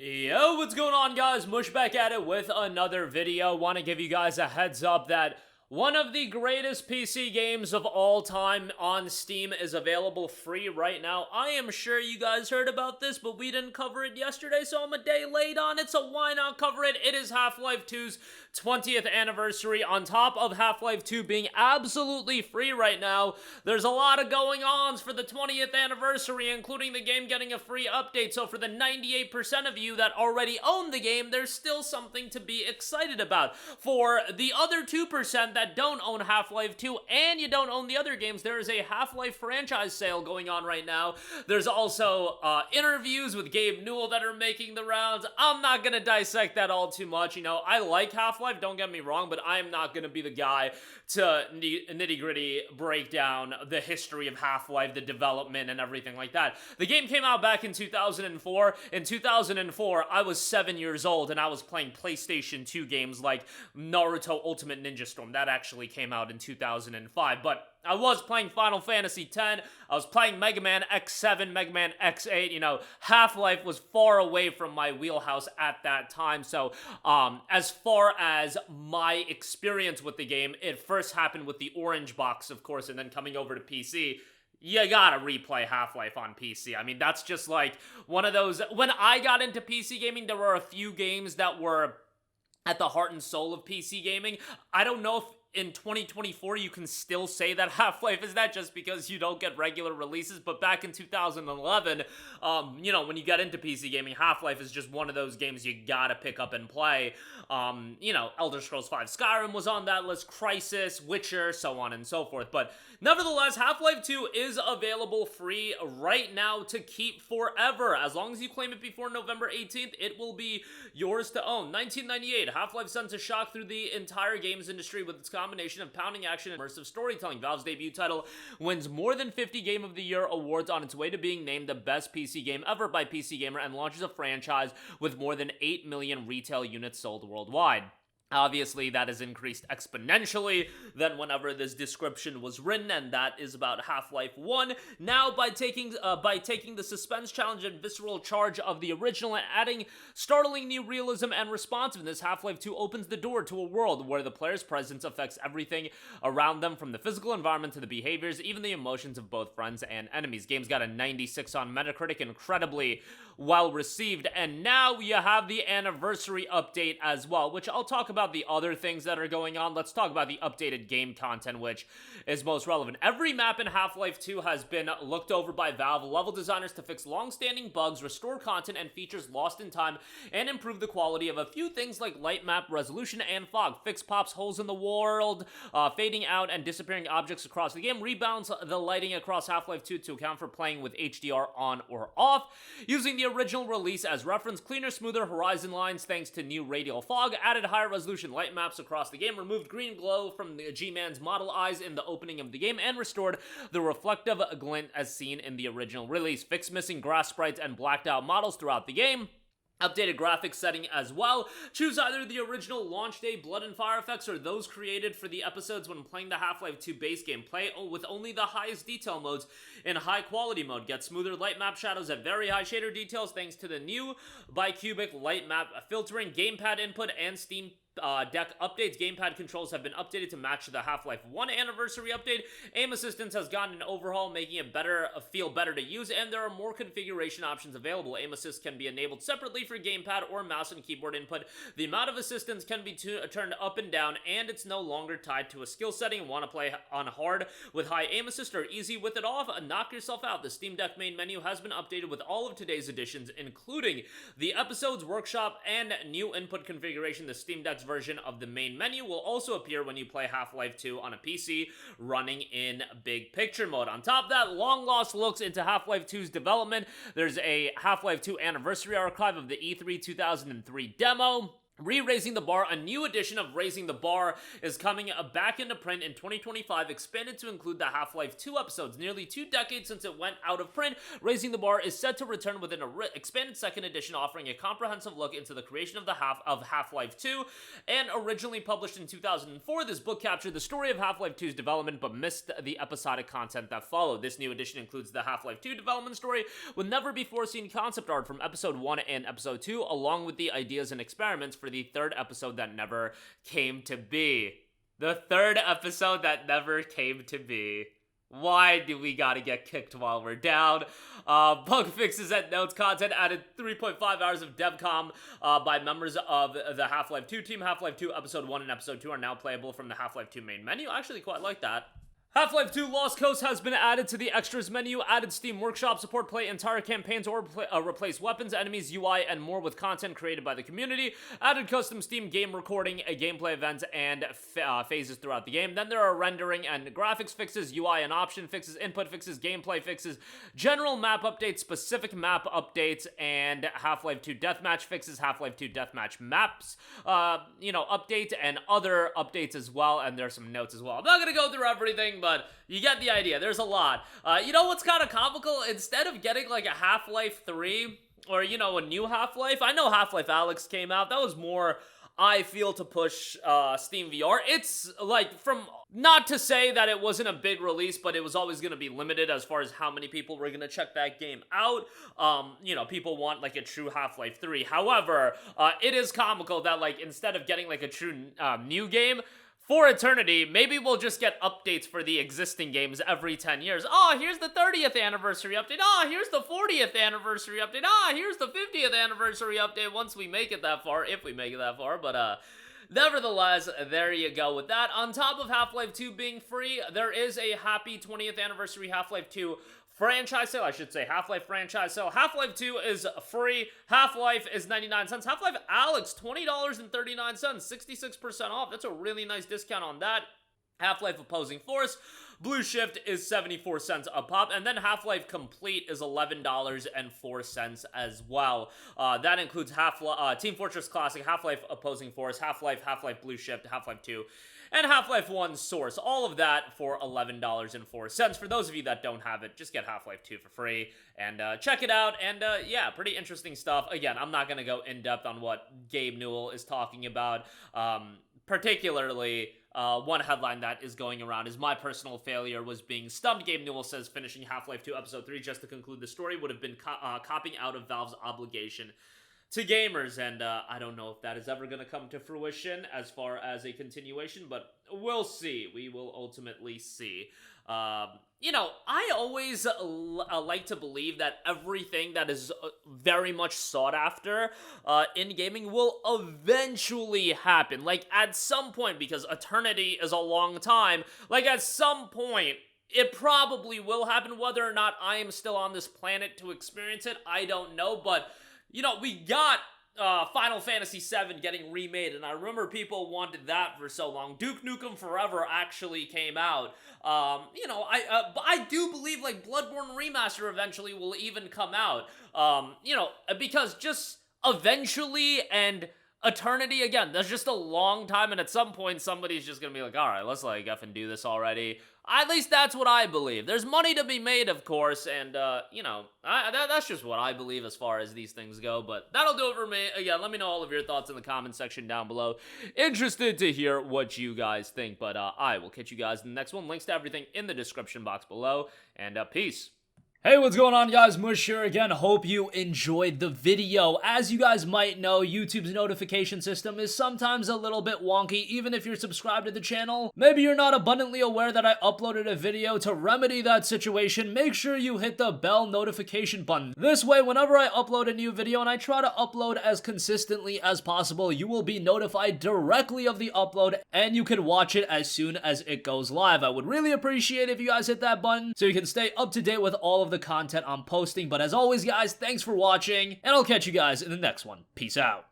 Yo, what's going on, guys? Mush back at it with another video. Want to give you guys a heads up that one of the greatest PC games of all time on Steam is available free right now. I am sure you guys heard about this, but we didn't cover it yesterday, so I'm a day late on it, so why not cover it? It is Half-Life 2's 20th anniversary. On top of Half-Life 2 being absolutely free right now, there's a lot of going ons for the 20th anniversary, including the game getting a free update. So for the 98% of you that already own the game, there's still something to be excited about. For the other 2% that don't own Half-Life 2 and you don't own the other games, there is a Half-Life franchise sale going on right now. There's also interviews with Gabe Newell that are making the rounds. I'm not gonna dissect that all too much. You know, I like Half-Life, don't get me wrong, but I'm not gonna be the guy to nitty-gritty break down the history of Half-Life, the development, and everything like that. The game came out back in 2004. In 2004, I was 7 years old, and I was playing PlayStation 2 games like Naruto Ultimate Ninja Storm. That actually came out in 2005, but I was playing Final Fantasy X, I was playing Mega Man X7, Mega Man X8, you know, Half-Life was far away from my wheelhouse at that time, so, as far as my experience with the game, it first happened with the Orange Box, of course, and then coming over to PC, you gotta replay Half-Life on PC. I mean, that's just like one of those, when I got into PC gaming, there were a few games that were at the heart and soul of PC gaming. I don't know if in 2024 you can still say that Half-Life is that just because you don't get regular releases, but back in 2011, you know, when you got into PC gaming, Half-Life is just one of those games you gotta pick up and play. You know, Elder Scrolls V Skyrim was on that list, Crysis, Witcher, so on and so forth, but nevertheless, Half-Life 2 is available free right now to keep forever. As long as you claim it before November 18th, it will be yours to own. 1998, Half-Life sends a shock through the entire games industry with its combination of pounding action and immersive storytelling. Valve's debut title wins more than 50 Game of the Year awards on its way to being named the best PC game ever by PC Gamer and launches a franchise with more than 8 million retail units sold worldwide. Obviously, that has increased exponentially than whenever this description was written, and that is about Half-Life 1. Now, by taking the suspense challenge and visceral charge of the original and adding startling new realism and responsiveness, Half-Life 2 opens the door to a world where the player's presence affects everything around them, from the physical environment to the behaviors, even the emotions of both friends and enemies. Game's got a 96 on Metacritic, incredibly well received, and now you have the anniversary update as well, which I'll talk about the other things that are going on. Let's talk about the updated game content, which is most relevant. Every map in Half-Life 2 has been looked over by Valve level designers to fix long-standing bugs, restore content and features lost in time, and improve the quality of a few things like light map resolution and fog. Fix pops holes in the world, fading out and disappearing objects across the game, rebalance the lighting across Half-Life 2 to account for playing with HDR on or off, using the original release as reference, cleaner, smoother horizon lines thanks to new radial fog, added higher resolution light maps across the game, removed green glow from the G-Man's model eyes in the opening of the game, and restored the reflective glint as seen in the original release. Fixed missing grass sprites and blacked out models throughout the game. Updated graphics setting as well. Choose either the original launch day blood and fire effects or those created for the episodes when playing the Half-Life 2 base game. Play with only the highest detail modes in high quality mode. Get smoother light map shadows at very high shader details thanks to the new bicubic light map filtering, gamepad input, and Steam Deck updates. Gamepad controls have been updated to match the Half-Life 1 anniversary update. Aim assistance has gotten an overhaul, making it feel better to use, and there are more configuration options available. Aim assist can be enabled separately for gamepad or mouse and keyboard input. The amount of assistance can be turned up and down, and it's no longer tied to a skill setting. Want to play on hard with high aim assist or easy with it off? Knock yourself out. The Steam Deck main menu has been updated with all of today's additions, including the episodes workshop and new input configuration. The Steam Deck's version of the main menu will also appear when you play Half-Life 2 on a PC running in big picture mode. On top of that, long lost looks into Half-Life 2's development. There's a Half-Life 2 anniversary archive of the E3 2003 demo. Raising the Bar, a new edition of Raising the Bar, is coming back into print in 2025, expanded to include the Half-Life 2 episodes. Nearly 2 decades since it went out of print, Raising the Bar is set to return with an expanded second edition offering a comprehensive look into the creation of Half-Life 2. And originally published in 2004, this book captured the story of Half-Life 2's development but missed the episodic content that followed. This new edition includes the Half-Life 2 development story with never-before-seen concept art from Episode 1 and Episode 2, along with the ideas and experiments for the third episode that never came to be. The third episode that never came to be. Why do we gotta get kicked while we're down? Bug fixes and notes content added 3.5 hours of DevCom by members of the Half-Life 2 team. Half-Life 2 Episode 1 and Episode 2 are now playable from the Half-Life 2 main menu. I actually quite like that. Half-Life 2 Lost Coast has been added to the extras menu, added Steam Workshop support, play entire campaigns or replace weapons, enemies, UI, and more with content created by the community, added custom Steam game recording, gameplay events, and phases throughout the game. Then there are rendering and graphics fixes, UI and option fixes, input fixes, gameplay fixes, general map updates, specific map updates, and Half-Life 2 Deathmatch fixes, Half-Life 2 Deathmatch maps, updates, and other updates as well, and there's some notes as well. I'm not gonna go through everything, but you get the idea. There's a lot. You know what's kind of comical? Instead of getting like a Half-Life 3 or, a new Half-Life, I know Half-Life Alyx came out. That was more, I feel, to push Steam VR. It's like, not to say that it wasn't a big release, but it was always going to be limited as far as how many people were going to check that game out. People want like a true Half-Life 3. However, it is comical that like instead of getting like a true new game, for eternity, maybe we'll just get updates for the existing games every 10 years. Oh, here's the 30th anniversary update. Oh, here's the 40th anniversary update. Ah, here's the 50th anniversary update once we make it that far, if we make it that far. But, nevertheless, there you go with that. On top of Half-Life 2 being free, there is a happy 20th anniversary Half-Life 2 franchise sale. I should say Half-Life franchise sale. Half-Life 2 is free. Half-Life is 99 cents. Half-Life Alyx, $20.39, 66% off. That's a really nice discount on that. Half-Life Opposing Force, Blue Shift is 74 cents a pop, and then Half-Life Complete is $11.04 as well. That includes Team Fortress Classic, Half-Life Opposing Force, Half-Life Blue Shift, Half-Life 2, and Half-Life 1 Source. All of that for $11.04. For those of you that don't have it, just get Half-Life 2 for free and check it out. And yeah, pretty interesting stuff. Again, I'm not going to go in depth on what Gabe Newell is talking about. Particularly, one headline that is going around is my personal failure was being stumped. Gabe Newell says finishing Half-Life 2 Episode 3 just to conclude the story would have been copping out of Valve's obligation to gamers, and I don't know if that is ever going to come to fruition as far as a continuation, but we'll see. We will ultimately see. I always like to believe that everything that is very much sought after in gaming will eventually happen. Like, at some point, because eternity is a long time, like, at some point, it probably will happen. Whether or not I am still on this planet to experience it, I don't know, but we got Final Fantasy VII getting remade, and I remember people wanted that for so long. Duke Nukem Forever actually came out. I do believe, like, Bloodborne Remaster eventually will even come out. Because just eventually and eternity, again, that's just a long time, and at some point somebody's just gonna be like, alright, let's like effing do this already. At least that's what I believe. There's money to be made, of course, and, that's just what I believe as far as these things go, but that'll do it for me. Again, let me know all of your thoughts in the comment section down below. Interested to hear what you guys think, but I will catch you guys in the next one. Links to everything in the description box below, and peace. Hey, what's going on, guys? Mush here again. Hope you enjoyed the video. As you guys might know, YouTube's notification system is sometimes a little bit wonky, even if you're subscribed to the channel. Maybe you're not abundantly aware that I uploaded a video. To remedy that situation, make sure you hit the bell notification button. This way, whenever I upload a new video, and I try to upload as consistently as possible, you will be notified directly of the upload, and you can watch it as soon as it goes live. I would really appreciate if you guys hit that button so you can stay up to date with all of the content I'm posting. But as always, guys, thanks for watching, and I'll catch you guys in the next one. Peace out.